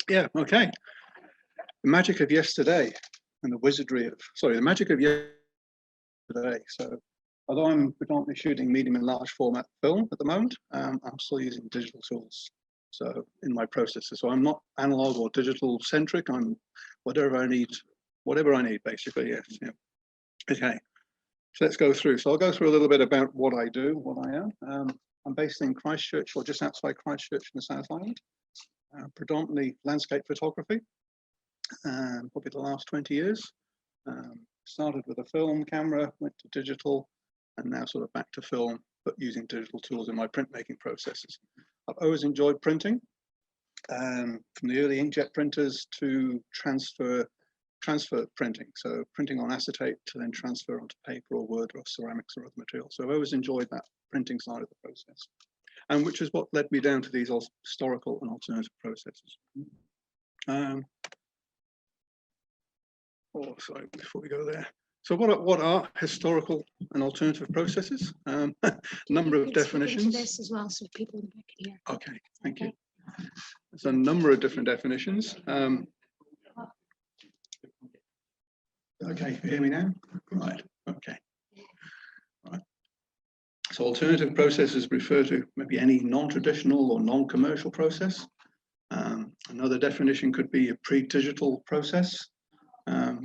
Yeah, okay. The magic of yesterday and the wizardry of, sorry, the magic of yesterday. So although I'm predominantly shooting medium and large format film at the moment, I'm still using digital tools. So in my processes, so I'm not analog or digital centric. I'm whatever I need basically. Yes. Yeah. Okay. So let's go through. So I'll go through a little bit about what I do, what I am. I'm based in Christchurch, or just outside Christchurch in the South Island. Predominantly landscape photography, probably the last 20 years. Started with a film camera, went to digital, and now sort of back to film, but using digital tools in my printmaking processes. I've always enjoyed printing, from the early inkjet printers to transfer printing. So printing on acetate to then transfer onto paper or wood or ceramics or other materials. So I've always enjoyed that printing side of the process, and which is what led me down to these historical and alternative processes. Sorry, before we go there. So what are historical and alternative processes? Number of definitions. This as well, so people can hear. Okay, thank you. There's a number of different definitions. Okay, you hear me now? Right, okay. Right. So alternative processes refer to maybe any non-traditional or non-commercial process. Another definition could be a pre-digital process,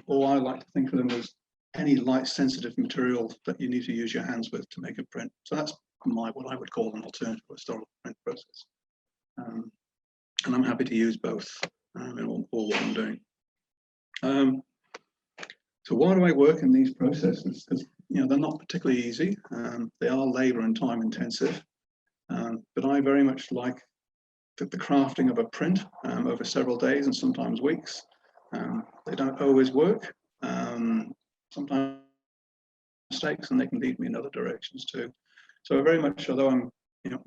or I like to think of them as any light-sensitive material that you need to use your hands with to make a print. So that's what I would call an alternative historical print process. And I'm happy to use both in all what I'm doing. So why do I work in these processes? Because they're not particularly easy. They are labor and time intensive, but I very much like the crafting of a print over several days and sometimes weeks. They don't always work. Sometimes mistakes, and they can lead me in other directions too. So very much, although I'm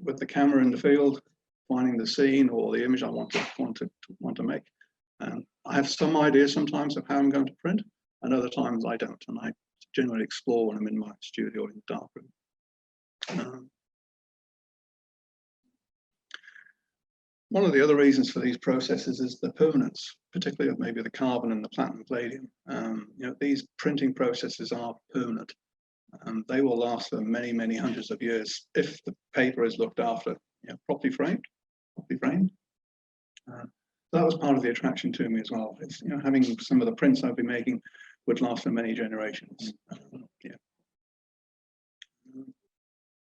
with the camera in the field, finding the scene or the image I want to make, I have some idea sometimes of how I'm going to print, and other times I don't, and I generally explore when I'm in my studio in the darkroom. One of the other reasons for these processes is the permanence, particularly of maybe the carbon and the platinum palladium. These printing processes are permanent. They will last for many, many hundreds of years if the paper is looked after, properly framed. That was part of the attraction to me as well. It's having some of the prints I've been making would last for many generations.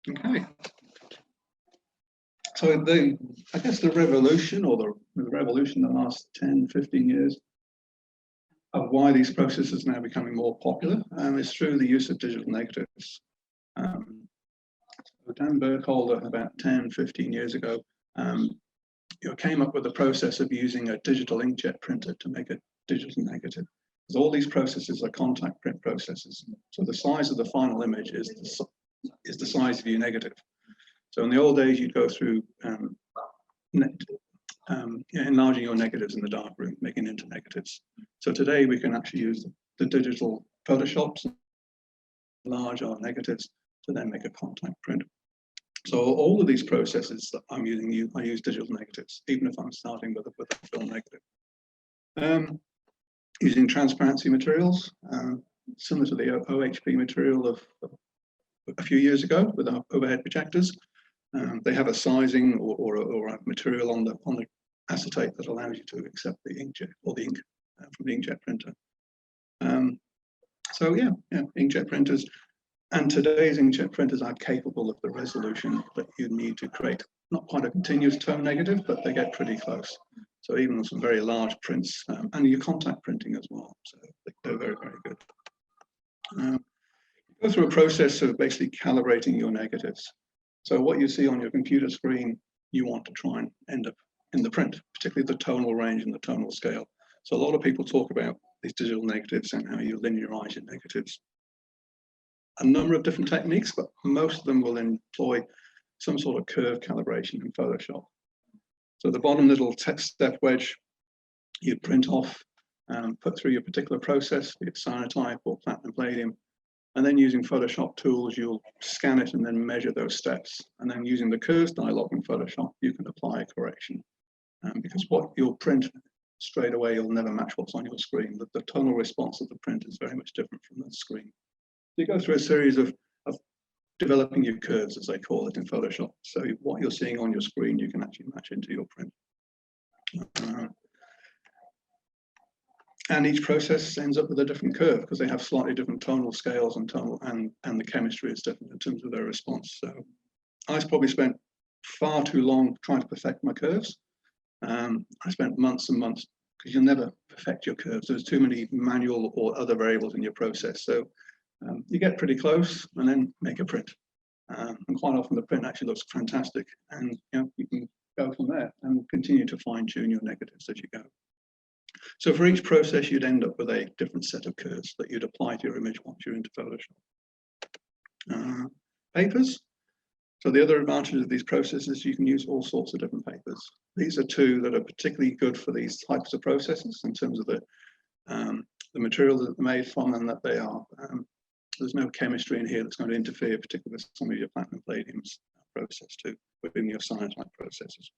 Okay. So I guess the revolution, or the revolution in the last 10, 15 years of why these processes are now becoming more popular is through the use of digital negatives. Dan Burkholder, about 10, 15 years ago, came up with the process of using a digital inkjet printer to make a digital negative. Because all these processes are contact print processes. So the size of the final image is the size of your negative. So in the old days, you'd go through enlarging your negatives in the darkroom, making into negatives. So today we can actually use the digital Photoshops, enlarge our negatives to then make a contact print. So all of these processes that I'm using, I use digital negatives, even if I'm starting with a film negative. Using transparency materials, similar to the OHP material of a few years ago with our overhead projectors. They have a sizing or a material on the acetate that allows you to accept the inkjet or the ink from the inkjet printer. So inkjet printers, and today's inkjet printers are capable of the resolution that you need to create not quite a continuous tone negative, but they get pretty close. So even on some very large prints, and your contact printing as well. So they're very, very good. Go through a process of basically calibrating your negatives. So what you see on your computer screen, you want to try and end up in the print, particularly the tonal range and the tonal scale. So a lot of people talk about these digital negatives and how you linearize your negatives. A number of different techniques, but most of them will employ some sort of curve calibration in Photoshop. So the bottom little step wedge, you print off, put through your particular process, be it Cyanotype or platinum palladium, and then using Photoshop tools, you'll scan it and then measure those steps. And then using the curves dialog in Photoshop, you can apply a correction. because what you'll print straight away, you'll never match what's on your screen. The tonal response of the print is very much different from the screen. You go through a series of developing your curves, as they call it in Photoshop. So what you're seeing on your screen, you can actually match into your print. And each process ends up with a different curve because they have slightly different tonal scales and the chemistry is different in terms of their response. So I probably spent far too long trying to perfect my curves. I spent months and months because you'll never perfect your curves. There's too many manual or other variables in your process. So you get pretty close and then make a print. And quite often the print actually looks fantastic, and you can go from there and continue to fine tune your negatives as you go. So for each process, you'd end up with a different set of curves that you'd apply to your image once you're into Photoshop. Papers. So the other advantage of these processes, you can use all sorts of different papers. These are two that are particularly good for these types of processes in terms of the material that they're made from, and that they are. There's no chemistry in here that's going to interfere, particularly with some of your platinum palladium's process too, within your cyanotype processes.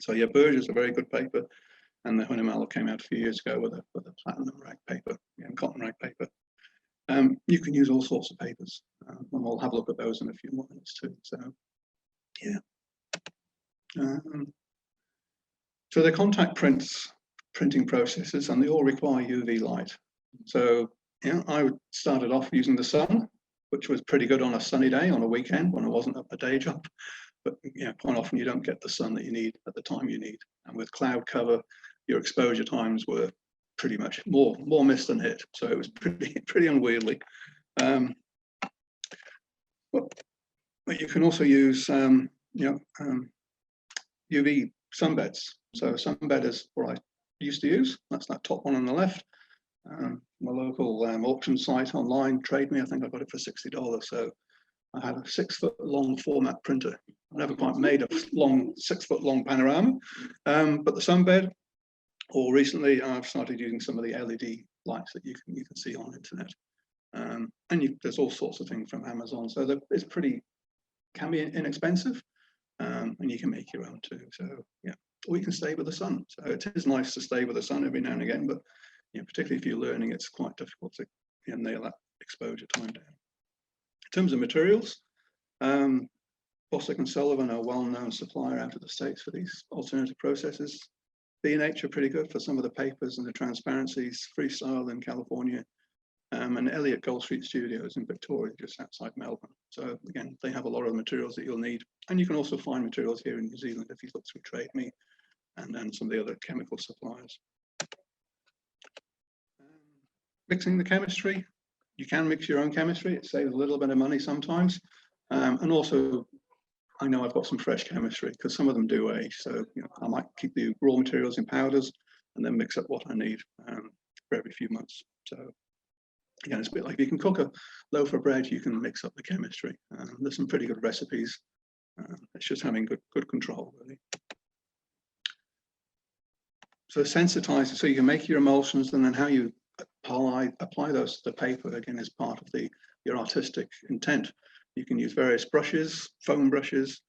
So yeah, Burge is a very good paper, and the Hunnemal came out a few years ago with a platinum rag paper, cotton rag paper. You can use all sorts of papers, and we'll have a look at those in a few more minutes too. So yeah. So the contact printing processes, and they all require UV light. So I started off using the sun, which was pretty good on a sunny day, on a weekend when I wasn't at my day job. But quite often you don't get the sun that you need at the time you need. And with cloud cover, your exposure times were pretty much more missed than hit. So it was pretty unwieldy. But you can also use UV sunbeds. So sunbed is what I used to use. That's that top one on the left. My local auction site online, Trade Me, I think I got it for $60. So I had a 6 foot long format printer. I never quite made a long 6 foot long panorama, but the sunbed, or recently I've started using some of the LED lights that you can see on the internet. And there's all sorts of things from Amazon. So it's can be inexpensive, and you can make your own too. So yeah, or you can stay with the sun. So it is nice to stay with the sun every now and again, but particularly if you're learning, it's quite difficult to nail that exposure time down. In terms of materials, Bostic and Sullivan are a well-known supplier out of the States for these alternative processes. B&H are pretty good for some of the papers and the transparencies, Freestyle in California, and Elliott Gold Street Studios in Victoria, just outside Melbourne. So again, they have a lot of materials that you'll need. And you can also find materials here in New Zealand if you look through Trade Me and then some of the other chemical suppliers. Mixing the chemistry, you can mix your own chemistry. It saves a little bit of money sometimes. And also, I know I've got some fresh chemistry because some of them do age. So I might keep the raw materials in powders and then mix up what I need for every few months. So again, it's a bit like if you can cook a loaf of bread, you can mix up the chemistry. There's some pretty good recipes. It's just having good control, really. So sensitize, so you can make your emulsions, and then how you apply those to the paper, again, is part of your artistic intent. You can use various brushes, foam brushes,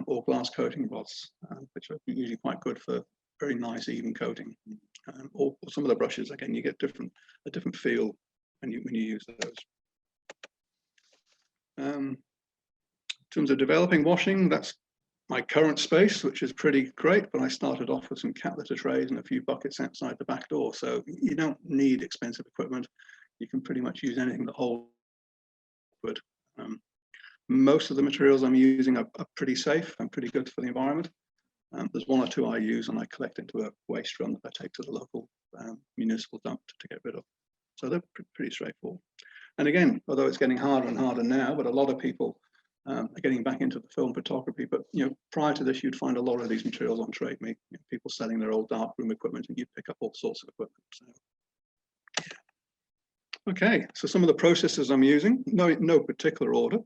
or glass coating rods, which are usually quite good for very nice even coating. Or some of the brushes, again, you get a different feel when you use those. In terms of developing washing, that's my current space, which is pretty great, but I started off with some cat litter trays and a few buckets outside the back door. So you don't need expensive equipment. You can pretty much use anything that holds wood. Most of the materials I'm using are pretty safe and pretty good for the environment. There's one or two I use and I collect into a waste drum that I take to the local municipal dump to get rid of. So they're pretty straightforward. And again, although it's getting harder and harder now, but a lot of people are getting back into the film photography. But prior to this, you'd find a lot of these materials on Trade Me. People selling their old darkroom equipment, and you'd pick up all sorts of equipment. So, yeah. Okay, so some of the processes I'm using, no particular order.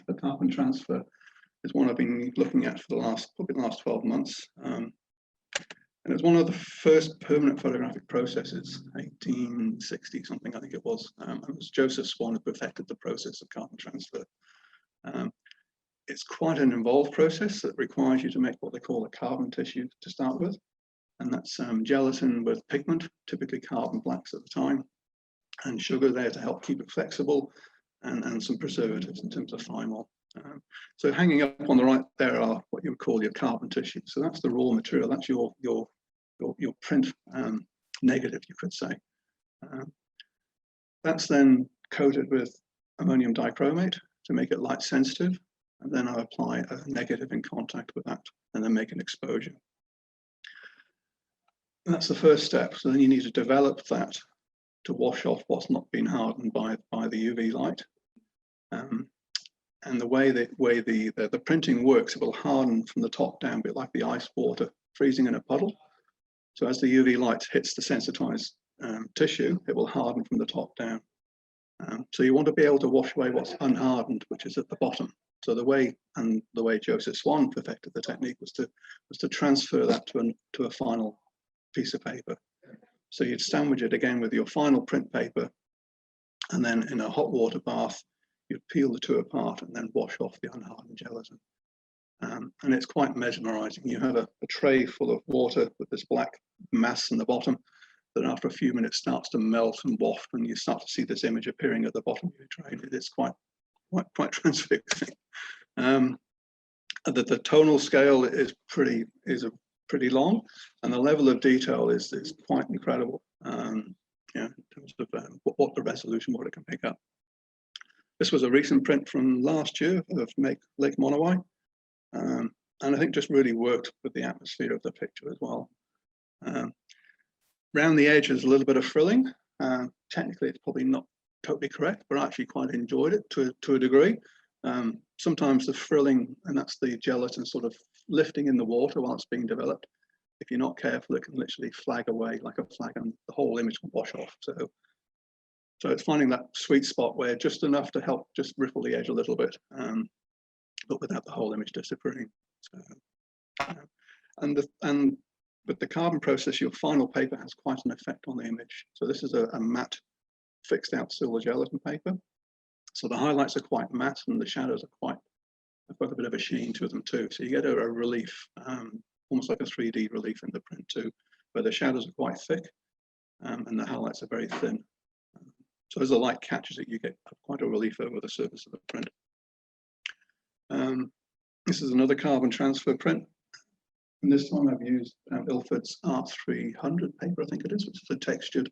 The carbon transfer is one I've been looking at for probably the last 12 months. And it's one of the first permanent photographic processes, 1860 something, I think it was. It was Joseph Swan who perfected the process of carbon transfer. it's quite an involved process that requires you to make what they call a carbon tissue to start with. And that's gelatin with pigment, typically carbon blacks at the time, and sugar there to help keep it flexible, and some preservatives in terms of thymol. So hanging up on the right there are what you would call your carbon tissue. So that's the raw material. That's your print negative, you could say. That's then coated with ammonium dichromate to make it light sensitive, and then I apply a negative in contact with that, and then make an exposure. And that's the first step. So then you need to develop that to wash off what's not been hardened by the UV light. And the way the printing works, it will harden from the top down, a bit like the ice water freezing in a puddle. So as the UV light hits the sensitized tissue, it will harden from the top down. So you want to be able to wash away what's unhardened, which is at the bottom. So the way Joseph Swan perfected the technique was to transfer that to a final piece of paper. So you'd sandwich it again with your final print paper, and then in a hot water bath, you'd peel the two apart and then wash off the unhardened gelatin. And it's quite mesmerizing. You have a tray full of water with this black mass in the bottom that after a few minutes starts to melt and waft, and you start to see this image appearing at the bottom of your tray. It's quite transfixing. The tonal scale is pretty long, and the level of detail is quite incredible. In terms of what the resolution, what it can pick up. This was a recent print from last year of Lake Monowai, and I think just really worked with the atmosphere of the picture as well. Round the edge is a little bit of frilling. Technically, it's probably not totally correct, but I actually quite enjoyed it to a degree. Sometimes the frilling, and that's the gelatin sort of lifting in the water while it's being developed. If you're not careful, it can literally flag away like a flag, and the whole image can wash off. So it's finding that sweet spot where just enough to help just ripple the edge a little bit, but without the whole image disappearing. And with the carbon process, your final paper has quite an effect on the image. So this is a matte fixed out silver gelatin paper. So the highlights are quite matte, and the shadows are have got a bit of a sheen to them too. So you get a relief, almost like a 3D relief in the print too, where the shadows are quite thick, and the highlights are very thin. So as the light catches it, you get quite a relief over the surface of the print. This is another carbon transfer print. And this time I've used Ilford's R300 paper, I think it is, which is a textured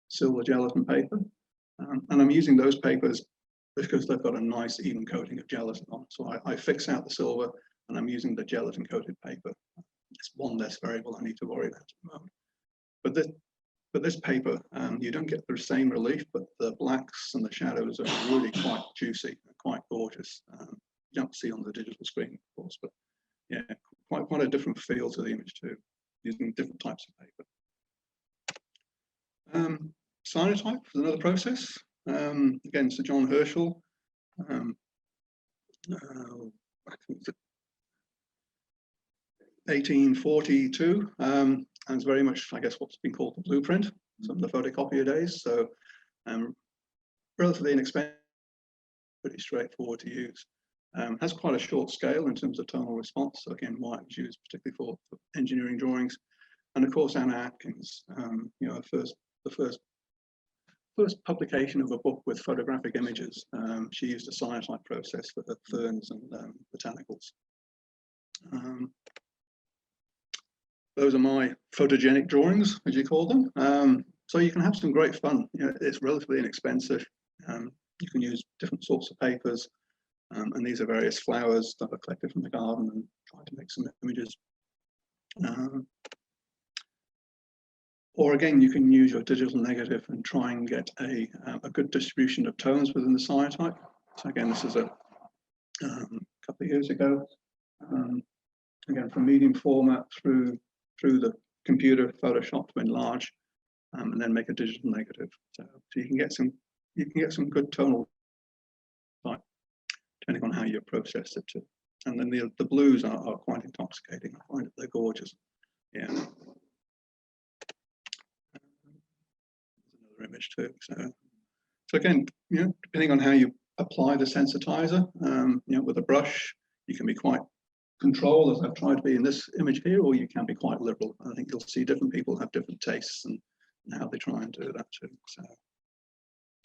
silver gelatin paper. And I'm using those papers because they've got a nice even coating of gelatin on. So I fix out the silver, and I'm using the gelatin coated paper. It's one less variable I need to worry about at the moment. But this paper, you don't get the same relief, but the blacks and the shadows are really quite juicy, quite gorgeous. You don't see on the digital screen, of course, but yeah, quite a different feel to the image too, using different types of paper. Cyanotype is another process. Again, Sir John Herschel, I think it's 1842, and it's very much, I guess, what's been called the blueprint, some of the photocopier days. So relatively inexpensive, pretty straightforward to use. Has quite a short scale in terms of tonal response. So again, why it was used particularly for engineering drawings. And of course, Anna Atkins, the first publication of a book with photographic images. She used a cyanotype process for the ferns and botanicals. Those are my photogenic drawings, as you call them. So you can have some great fun. It's relatively inexpensive. You can use different sorts of papers. And these are various flowers that are collected from the garden, and try to make some images. Or again, you can use your digital negative and try and get a good distribution of tones within the cyanotype. So again, this is a couple of years ago. Again, from medium format through the computer, Photoshop to enlarge, and then make a digital negative. So you can get some good tonal type, depending on how you process it too. And then the blues are quite intoxicating. I find that they're gorgeous. Yeah. There's another image too. So again, depending on how you apply the sensitizer, with a brush, You can be quite controlled, as I've tried to be in this image here, or you can be quite liberal. I think you'll see different people have different tastes and how they try and do that too. So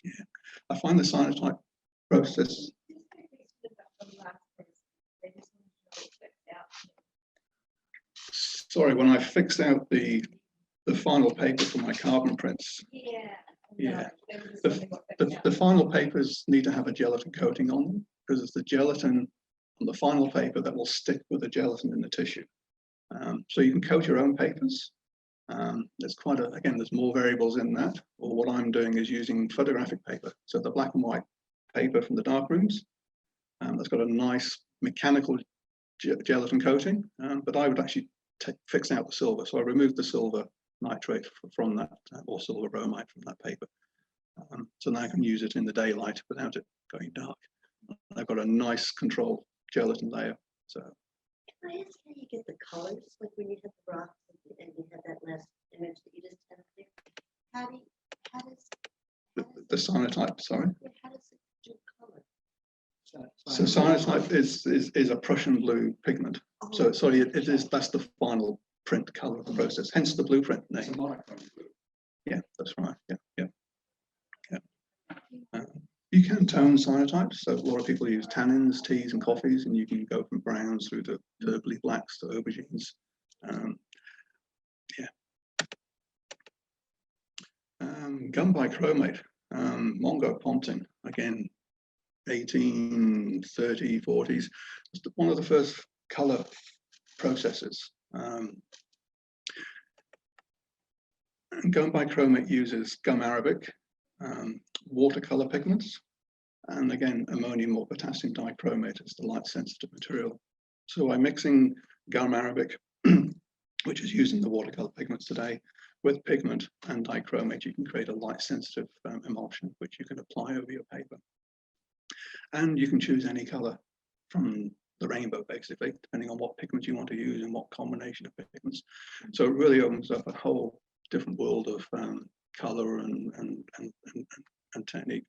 yeah, I find the cyanotype process. Sorry, when I fixed out the final paper for my carbon prints. Yeah. The final papers need to have a gelatin coating on them because it's the gelatin on the final paper that will stick with the gelatin in the tissue. So you can coat your own papers. There's there's more variables in that. Or what I'm doing is using photographic paper. So the black and white paper from the dark rooms, that's got a nice mechanical gelatin coating, but I would actually fix out the silver. So I removed the silver nitrate from that, or silver bromide from that paper. So now I can use it in the daylight without it going dark. I've got a nice controlled gelatin layer. So can I ask how you get the colors, like when you have the rocks and you have that last image that you just had there? How does the cyanotype, sorry. how does it do color? So cyanotype is a Prussian blue pigment. Oh, So sorry, that's the final print color of the process, hence the blueprint name. Yeah, that's right. Yeah. You can tone cyanotypes. So a lot of people use tannins, teas, and coffees, and you can go from browns through to purpley blacks to aubergines. Gum bichromate, Mongo Pontin, again, 1830s, 40s. It's one of the first color processes. Gum bichromate uses gum arabic, watercolor pigments, and again, ammonium or potassium dichromate is the light sensitive material. So by mixing gum arabic, which is used in the watercolor pigments today, with pigment and dichromate, you can create a light sensitive emulsion, which you can apply over your paper. And you can choose any color from the rainbow, basically, depending on what pigment you want to use and what combination of pigments. So it really opens up a whole different world of color and technique.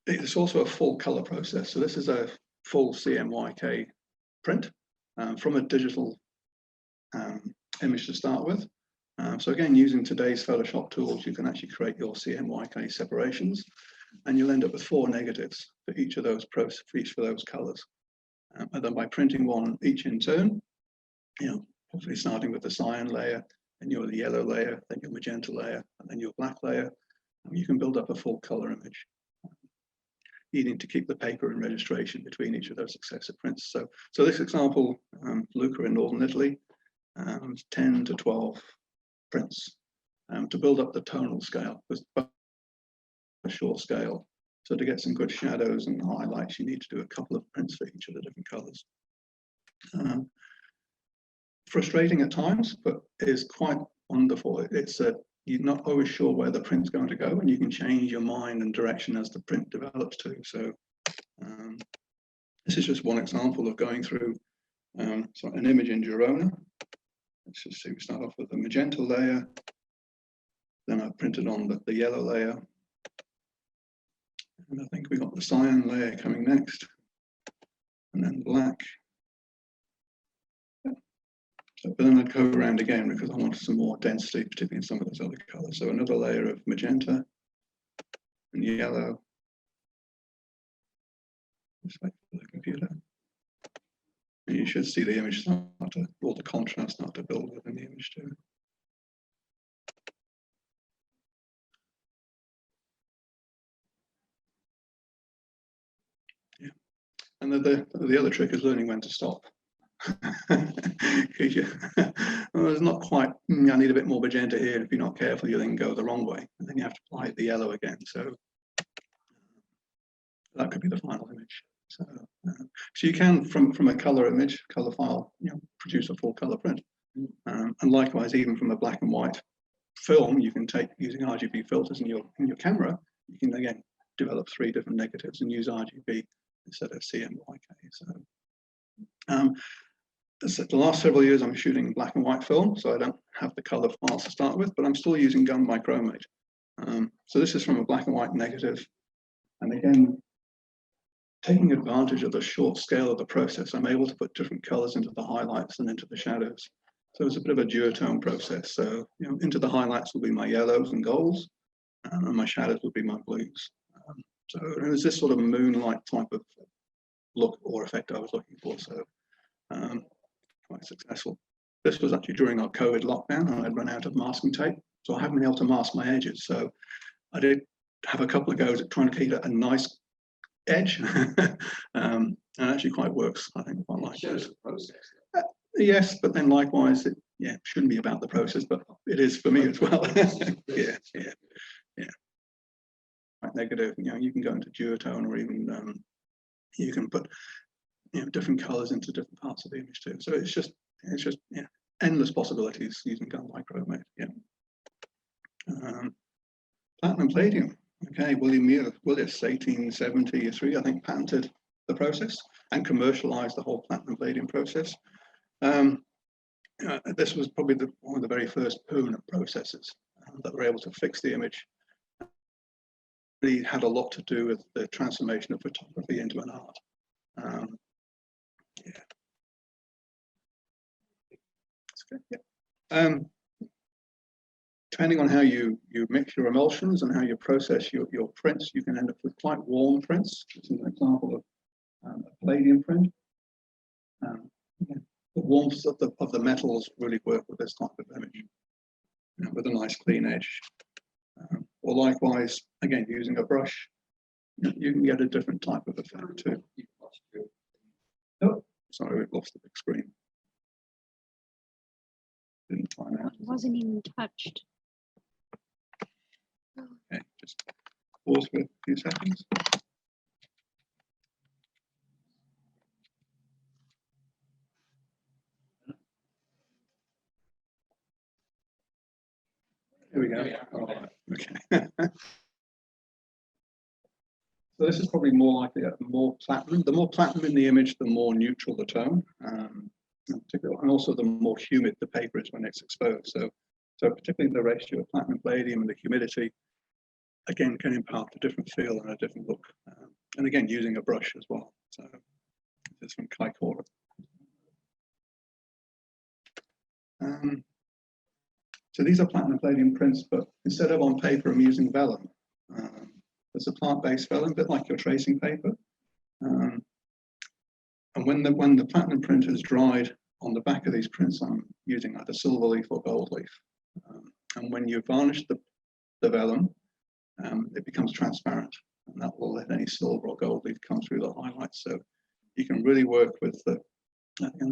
It's also a full color process. So this is a full CMYK print from a digital image to start with. So again, using today's Photoshop tools, you can actually create your CMYK separations, and you'll end up with 4 negatives for each of those for those colors. And then by printing one each in turn, hopefully starting with the cyan layer, then your yellow layer, then your magenta layer, and then your black layer, you can build up a full color image. Needing to keep the paper in registration between each of those successive prints. So this example, Lucca in northern Italy, 10 to 12 prints to build up the tonal scale, with a short scale. So to get some good shadows and highlights, you need to do a couple of prints for each of the different colors. Frustrating at times, but it is quite wonderful. It's you're not always sure where the print's going to go, and you can change your mind and direction as the print develops too. So this is just one example of going through so an image in Girona. Let's just see, we start off with the magenta layer, then I printed on the yellow layer, and I think we got the cyan layer coming next, and then black. But then I'd go around again because I wanted some more density, particularly in some of those other colors. So another layer of magenta and yellow. Just wait for the computer. And you should see the image start to, all the contrast start to build within the image too. Yeah. And the other trick is learning when to stop. Well, it's not quite, I need a bit more magenta here. If you're not careful, you then go the wrong way, and then you have to apply the yellow again. So that could be the final image. So you can, from a color image, color file, produce a full color print. And likewise, even from a black and white film, you can take, using RGB filters in your camera, you can again develop 3 different negatives and use RGB instead of CMYK. So the last several years I'm shooting black and white film, so I don't have the color files to start with, but I'm still using gum bichromate. So this is from a black and white negative, and again, taking advantage of the short scale of the process, I'm able to put different colors into the highlights and into the shadows. So it's a bit of a duotone process. So, you know, into the highlights will be my yellows and golds, and my shadows will be my blues. So it was this sort of moonlight type of look or effect I was looking for. So quite successful. This was actually during our COVID lockdown, and I'd run out of masking tape, so I haven't been able to mask my edges. So I did have a couple of goes at trying to keep a nice edge, and actually quite works. I think quite like it. Yes, but then likewise, it shouldn't be about the process, but it is for me as well. yeah. Quite negative. You know, you can go into duotone, or even you can put different colors into different parts of the image too. So it's just endless possibilities using gun bichromate. Platinum palladium. Okay, William Willis, 1873, I think, patented the process and commercialized the whole platinum palladium process. This was probably one of the very first permanent processes that were able to fix the image. It really had a lot to do with the transformation of photography into an art. That's good. Depending on how you mix your emulsions and how you process your prints, you can end up with quite warm prints. This is an example of a palladium print. The warmth of the metals really work with this type of image, with a nice clean edge. Or likewise, again, using a brush, you can get a different type of effect too. Oh, sorry, we've lost the big screen. Didn't find out. It wasn't even touched. Okay, just pause for a few seconds. Here we go. All right. Okay. So this is probably more likely more platinum. The more platinum in the image, the more neutral the tone, and also the more humid the paper is when it's exposed. So particularly the ratio of platinum palladium and the humidity, again, can impart a different feel and a different look. And again, using a brush as well. So this from Kaikora. So these are platinum palladium prints, but instead of on paper, I'm using vellum. It's a plant-based vellum, a bit like your tracing paper. And when the platinum print is dried, on the back of these prints, I'm using either silver leaf or gold leaf. And when you varnish the vellum, it becomes transparent, and that will let any silver or gold leaf come through the highlights. So you can really work with the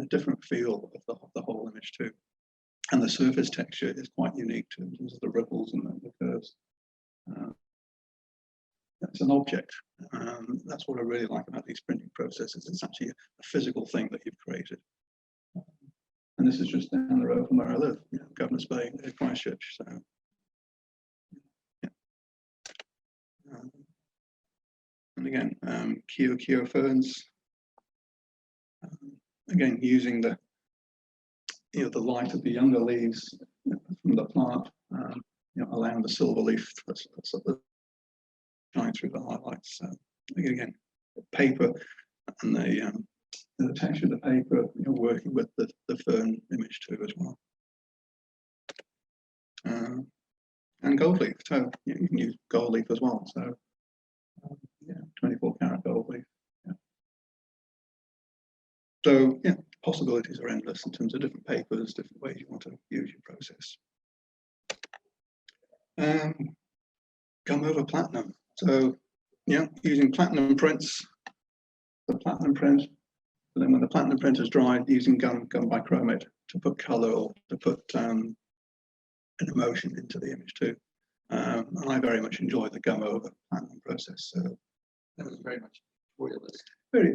different feel of the whole image too. And the surface texture is quite unique too, in terms of the ripples and the curves. It's an object. That's what I really like about these printing processes. It's actually a physical thing that you've created. And this is just down the road from where I live, Governor's Bay, Christchurch. So, and again, Kio ferns. Again, using the light of the younger leaves from the plant, allowing the silver leaf to shine through the highlights. So again, the paper and the texture of the paper, working with the fern image too as well. And gold leaf, so you can use gold leaf as well. So 24 karat gold leaf. So possibilities are endless in terms of different papers, different ways you want to use your process. Gum over platinum. So using platinum prints, the platinum print, and then when the platinum print is dried, using gum bichromate to put color or to put an emotion into the image too. And I very much enjoy the gum over platinum process. So that was very much royalist.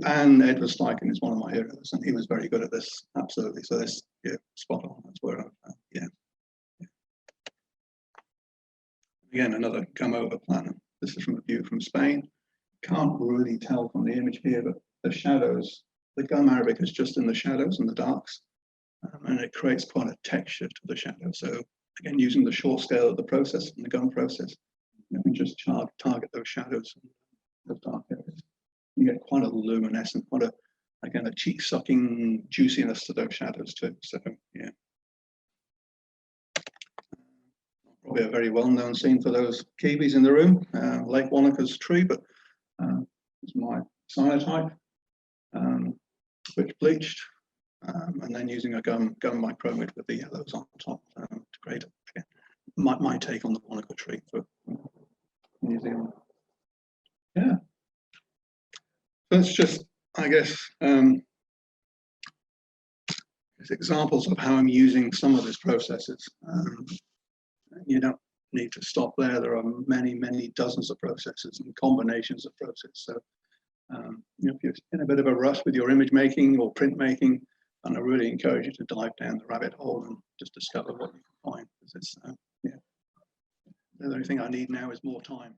And Edward Steichen is one of my heroes, and he was very good at this. Absolutely. So this, spot on. That's where Again, another gum over platinum. This is from a view from Spain. Can't really tell from the image here, but the shadows, the gum arabic is just in the shadows and the darks, and it creates quite a texture to the shadow. So again, using the short scale of the process and the gum process, you can just target those shadows and those dark areas. You get quite a luminescent, quite a, again, a cheek-sucking juiciness to those shadows too. So yeah, probably a very well-known scene for those Kiwis in the room, Lake Wanaca's tree, but it's my cyanotype, which bleached, and then using a gum bichromate with the yellows on top to create my take on the Wanaca tree for New Zealand. Yeah, that's just, I guess, examples of how I'm using some of these processes. You don't need to stop there. There are many, many dozens of processes and combinations of processes. So, you know, if you're in a bit of a rush with your image making or print making, and I really encourage you to dive down the rabbit hole and just discover what you can find. Because it's, yeah, the only thing I need now is more time.